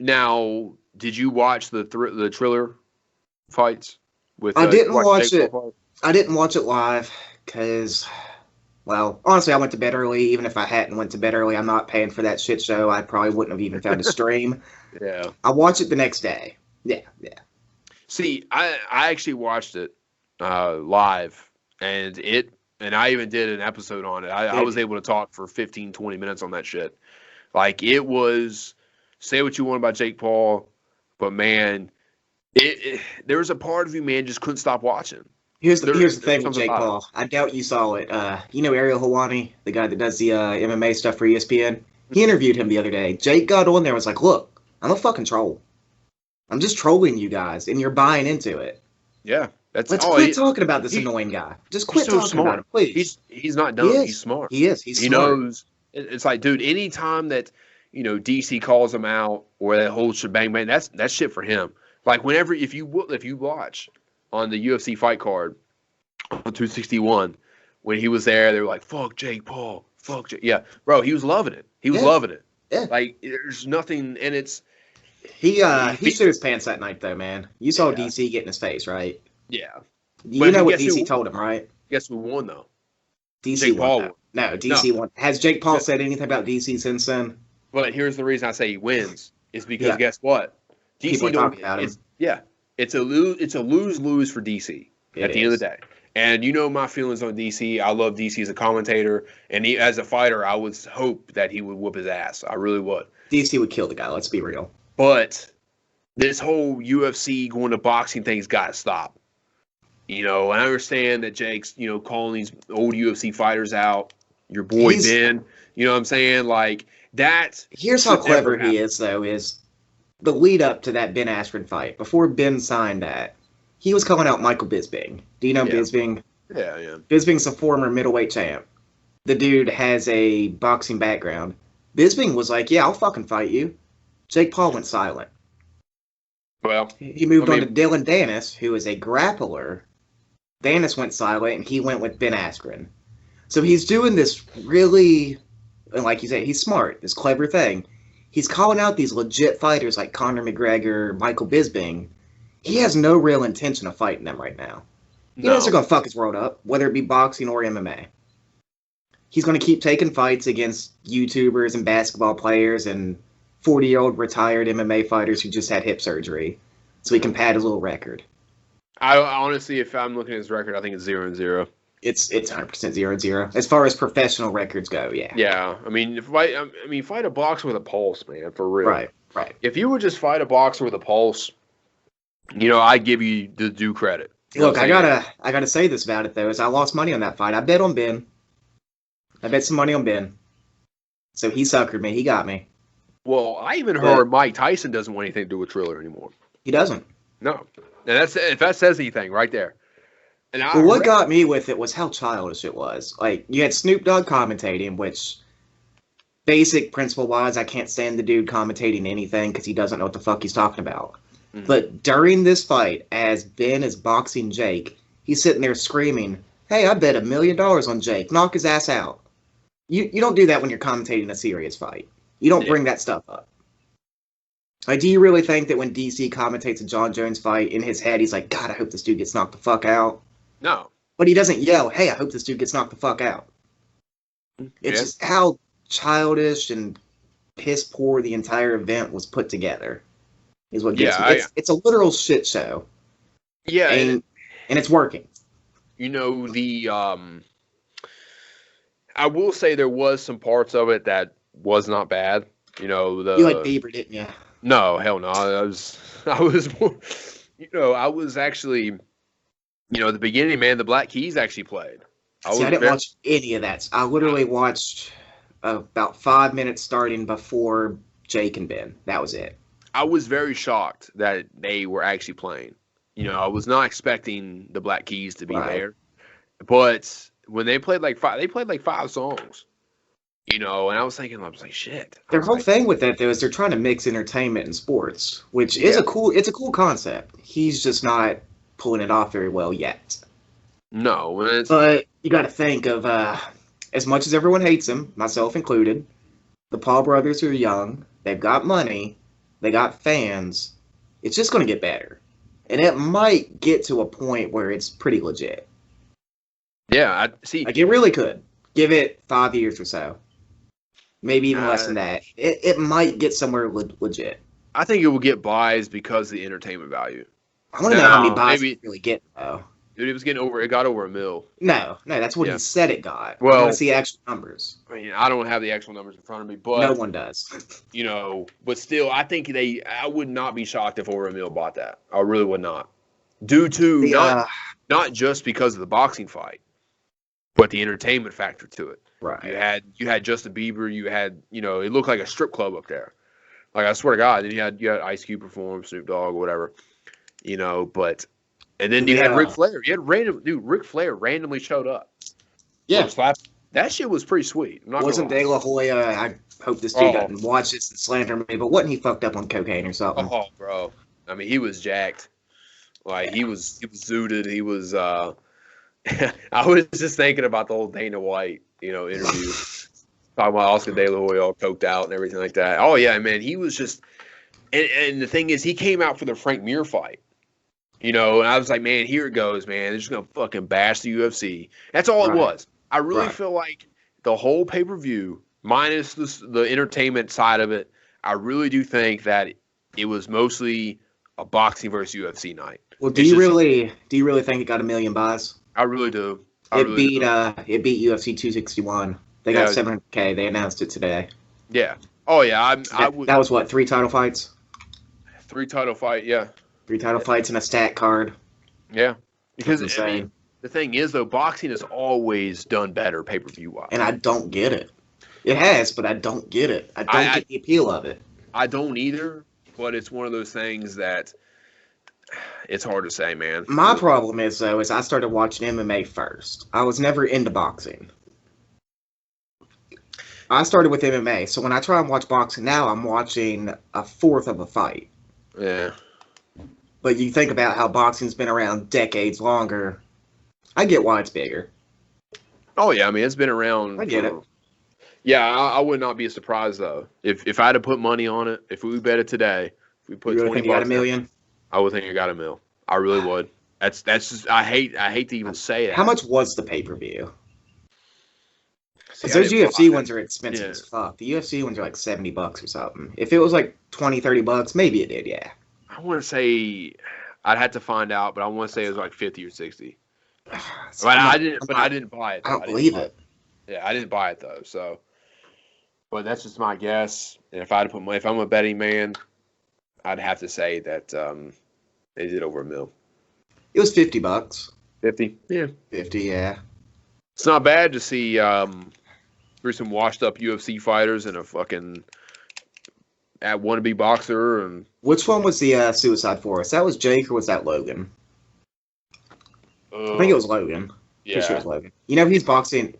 Now, did you watch the Triller fights? I didn't watch it. I didn't watch it live because, well, honestly, I went to bed early. Even if I hadn't went to bed early, I'm not paying for that shit show. I probably wouldn't have even found a stream. Yeah. I watched it the next day. Yeah. See, I actually watched it live, and I even did an episode on it. I was able to talk for 15, 20 minutes on that shit. Like, it was, say what you want about Jake Paul, but man, there was a part of you, man, just couldn't stop watching. Here's the thing with Jake Paul. I doubt you saw it. You know Ariel Helwani, the guy that does the MMA stuff for ESPN? He interviewed him the other day. Jake got on there and was like, look, I'm a fucking troll. I'm just trolling you guys, and you're buying into it. Yeah. Let's quit talking about this annoying guy. Just quit talking about him, please. He's not dumb. He's smart. He is. He's smart. He knows. It's like, dude, anytime that, DC calls him out or that whole shebang bang, that's shit for him. Like, whenever, if you watch on the UFC fight card on 261, when he was there, they were like, fuck Jake Paul. Fuck Jake. Yeah. Bro, he was loving it. He was loving it. Yeah. Like, there's nothing, and it's. He shit his pants that night, though, man. You saw DC get in his face, right? Yeah. You know what DC told him, right? Guess who won, though? DC won. No, DC won. Has Jake Paul said anything about DC since then? But here's the reason I say he wins. Is because guess what? DC don't about him. It's a lose-lose for DC at the end of the day. And you know my feelings on DC. I love DC as a commentator. And as a fighter, I would hope that he would whoop his ass. I really would. DC would kill the guy, let's be real. But this whole UFC going to boxing thing's got to stop. And I understand that Jake's, calling these old UFC fighters out. Your boy Ben. You know what I'm saying? Like, that. Here's how clever he is, though, is the lead up to that Ben Askren fight. Before Ben signed that, he was calling out Michael Bisping. Do you know Bisping? Yeah. Bisping's a former middleweight champ. The dude has a boxing background. Bisping was like, yeah, I'll fucking fight you. Jake Paul went silent. Well, he moved on to Dylan Dennis, who is a grappler. Dennis went silent, and he went with Ben Askren. So he's doing this really, like you say, he's smart, this clever thing. He's calling out these legit fighters like Conor McGregor, Michael Bisping. He has no real intention of fighting them right now. He knows they're going to fuck his world up, whether it be boxing or MMA. He's going to keep taking fights against YouTubers and basketball players and 40-year-old retired MMA fighters who just had hip surgery, so he can pad his little record. I honestly, if I'm looking at his record, I think it's 0-0. It's 100% 0-0 as far as professional records go. Yeah. Yeah, fight a boxer with a pulse, man, for real. Right. If you would just fight a boxer with a pulse, I give you the due credit. Look, I gotta say this about it though, is I lost money on that fight. I bet on Ben. I bet some money on Ben. So he suckered me. He got me. Well, I even heard Mike Tyson doesn't want anything to do with Triller anymore. He doesn't. No. And if that says anything right there. And what got me with it was how childish it was. Like, you had Snoop Dogg commentating, which, basic principle-wise, I can't stand the dude commentating anything because he doesn't know what the fuck he's talking about. Mm-hmm. But during this fight, as Ben is boxing Jake, he's sitting there screaming, hey, I bet $1 million on Jake. Knock his ass out. You don't do that when you're commentating a serious fight. You don't bring that stuff up. Like, do you really think that when DC commentates a John Jones fight, in his head, he's like, God, I hope this dude gets knocked the fuck out? No. But he doesn't yell, hey, I hope this dude gets knocked the fuck out. It's just how childish and piss poor the entire event was put together is what gets me. It's a literal shit show. Yeah. And it's working. I will say there was some parts of it that was not bad. You like Bieber, didn't you? No, hell no. I was more, I was actually, at the beginning, man, the Black Keys actually played. I didn't watch any of that. I literally watched about 5 minutes starting before Jake and Ben. That was it. I was very shocked that they were actually playing. I was not expecting the Black Keys to be there. But when they played like five songs. And I was like, shit. Their whole thing with that, though, is they're trying to mix entertainment and sports, which is it's a cool concept. He's just not pulling it off very well yet. No. But you got to think of, as much as everyone hates him, myself included, the Paul brothers are young, they've got money, They got fans. It's just going to get better. And it might get to a point where it's pretty legit. Yeah, I see. Like, it really could. Give it 5 years or so. Maybe even less than that. It might get somewhere legit. I think it will get buys because of the entertainment value. I want to know how many buys it really get, though. Dude, it got over $1 million. No, that's what he said it got. Well, I want to see actual numbers. I mean, I don't have the actual numbers in front of me, but no one does. But still, I think I would not be shocked if over $1 million bought that. I really would not. Due to not just because of the boxing fight, but the entertainment factor to it. Right. You had Justin Bieber. You had it looked like a strip club up there. Like, I swear to God. Then you had Ice Cube perform, Snoop Dogg, whatever. But and then you had Ric Flair. You had Ric Flair randomly showed up. Yeah. That shit was pretty sweet. Wasn't De La Hoya? I hope this dude doesn't watch this and slander me, but wasn't he fucked up on cocaine or something? Oh, bro. I mean, he was jacked. Like, he was zooted. He was. I was just thinking about the whole Dana White, interview, talking about Oscar De La Hoya all coked out and everything like that. Oh yeah, man, he was just. And the thing is, he came out for the Frank Mir fight. And I was like, man, here it goes, man. They're just gonna fucking bash the UFC. That's all it was. I really feel like the whole pay-per-view, minus the entertainment side of it, I really do think that it was mostly a boxing versus UFC night. Well, do you really think it got 1 million buys? I really do. It beat UFC 261. They got 700K. They announced it today. Yeah. Oh yeah. That was what, 3 title fights? 3 title fight. Yeah. 3 title fights and a stat card. Yeah. Because the thing is, though, boxing has always done better pay-per-view wise. And I don't get it. It has, but I don't get it. I don't get the appeal of it. I don't either. But it's one of those things that. It's hard to say, man. My problem is I started watching MMA first. I was never into boxing. I started with MMA, so when I try and watch boxing now, I'm watching a fourth of a fight. Yeah. But you think about how boxing's been around decades longer. I get why it's bigger. Oh, yeah. I mean, it's been around. I get it. Yeah, I would not be surprised, though. If I had to put money on it, if we bet it today, if we put you really 20 think you got $1 million? I would think I got $1 million. I really would. That's just I hate to even say that. How much was the pay-per-view? Because those UFC ones are expensive as fuck. The UFC ones are like $70 or something. If it was like $20-$30, maybe it did. Yeah. I want to say I'd have to find out, but I want to say it was like 50 or 60. I didn't buy it. I don't believe it. Yeah, I didn't buy it though. So, but that's just my guess. And if I had to put if I'm a betting man, I'd have to say that. They did over $1 million. It was $50. 50? Yeah. 50, yeah. It's not bad to see through some washed up UFC fighters and a fucking wannabe boxer. And which one was the Suicide Forest? That was Jake or was that Logan? I think it was Logan. Yeah. Sure it was Logan. He's boxing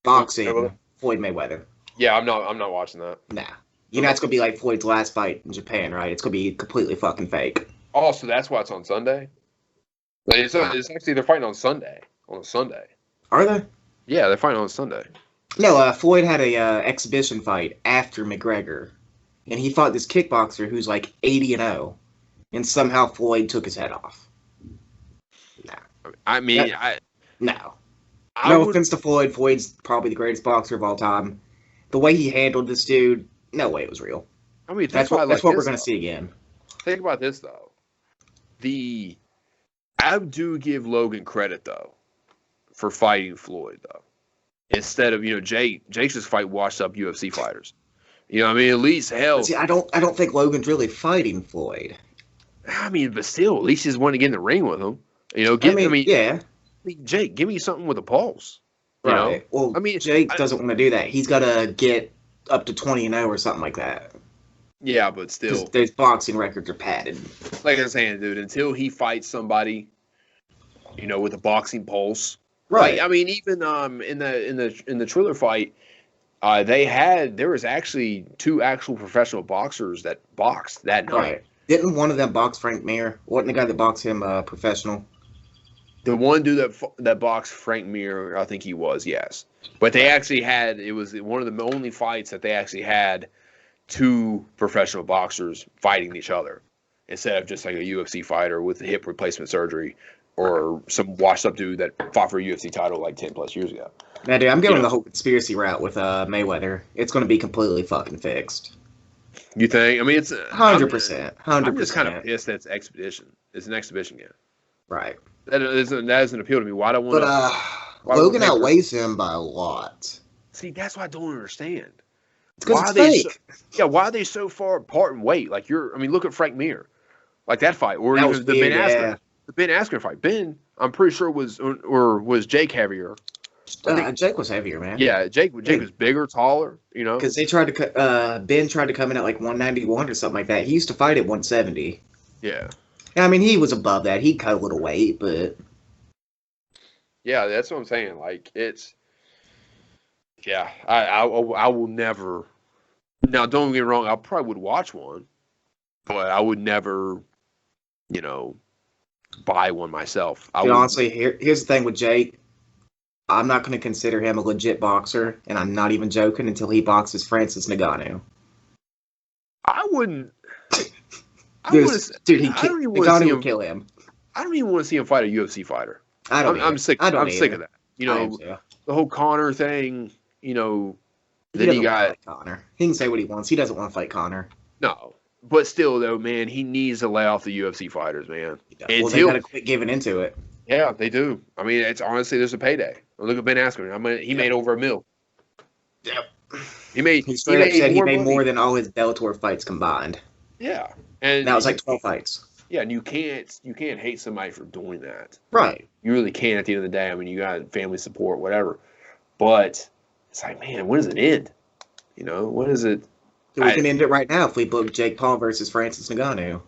Floyd Mayweather. Yeah, I'm not watching that. Nah. It's gonna be like Floyd's last fight in Japan, right? It's gonna be completely fucking fake. Oh, so that's why it's on Sunday? Like, it's actually, they're fighting on Sunday. On a Sunday. Are they? Yeah, they're fighting on Sunday. No, Floyd had a exhibition fight after McGregor. And he fought this kickboxer who's like 80-0. And somehow Floyd took his head off. No. I mean, No. No offense to Floyd. Floyd's probably the greatest boxer of all time. The way he handled this dude, no way it was real. I mean, that's what we're going to see again. Think about this, though. I do give Logan credit, though, for fighting Floyd, though. Instead of, Jake's just fight washed up UFC fighters. I mean, at least, hell. But see, I don't think Logan's really fighting Floyd. I mean, but still, at least he's wanting to get in the ring with him. Yeah. I mean, Jake, give me something with a pulse. Right. Well, I mean, Jake doesn't want to do that. He's got to get up to 20-0 or something like that. Yeah, but still. Those boxing records are padded. Like I was saying, dude, until he fights somebody, with a boxing pulse. Right. Like, I mean, even in the Triller fight, there was actually 2 actual professional boxers that boxed that night. Right. Didn't one of them box Frank Mir? Wasn't the guy that boxed him professional? The one dude that boxed Frank Mir, I think he was, yes. But they actually it was one of the only fights that they actually had two professional boxers fighting each other instead of just like a UFC fighter with hip replacement surgery or some washed up dude that fought for a UFC title like 10 plus years ago. Man, dude, I'm going the whole conspiracy route with Mayweather. It's going to be completely fucking fixed. You think? I mean, it's 100%. 100%. I'm just kind of pissed that it's exhibition. It's an exhibition game. Right. That doesn't appeal to me. Why do I want to? Logan outweighs him by a lot. See, that's what I don't understand. It's because it's fake. Why are they so far apart in weight? Like look at Frank Mir, like that fight, or even the Ben Askren, the Ben Askren fight. Ben, I'm pretty sure was Jake heavier. Jake was heavier, man. Yeah, Jake was bigger, taller. Because they tried to Ben tried to come in at like 191 or something like that. He used to fight at 170. Yeah. I mean, he was above that. He cut a little weight, but yeah, that's what I'm saying. Like it's. Yeah, I will never. Now, don't get me wrong. I probably would watch one, but I would never, buy one myself. Honestly, here's the thing with Jake. I'm not going to consider him a legit boxer, and I'm not even joking until he boxes Francis Ngannou. I wouldn't. Dude, Ngannou would kill him. I don't even want to see him fight a UFC fighter. I'm sick. I'm sick of that. The whole Conor thing. Then he got Conor. He can say what he wants. He doesn't want to fight Conor. No, but still, though, man, he needs to lay off the UFC fighters, man. Well, they got to quit giving into it. Yeah, they do. I mean, it's honestly there's a payday. Look at Ben Askren. He made over $1 million. Yep. He made more than all his Bellator fights combined. Yeah, and that was like 12 fights. Yeah, and you can't hate somebody for doing that. Right. You really can't at the end of the day. I mean, you got family support, whatever. But it's like, man, when does it end? When is it? We can end it right now if we book Jake Paul versus Francis Ngannou.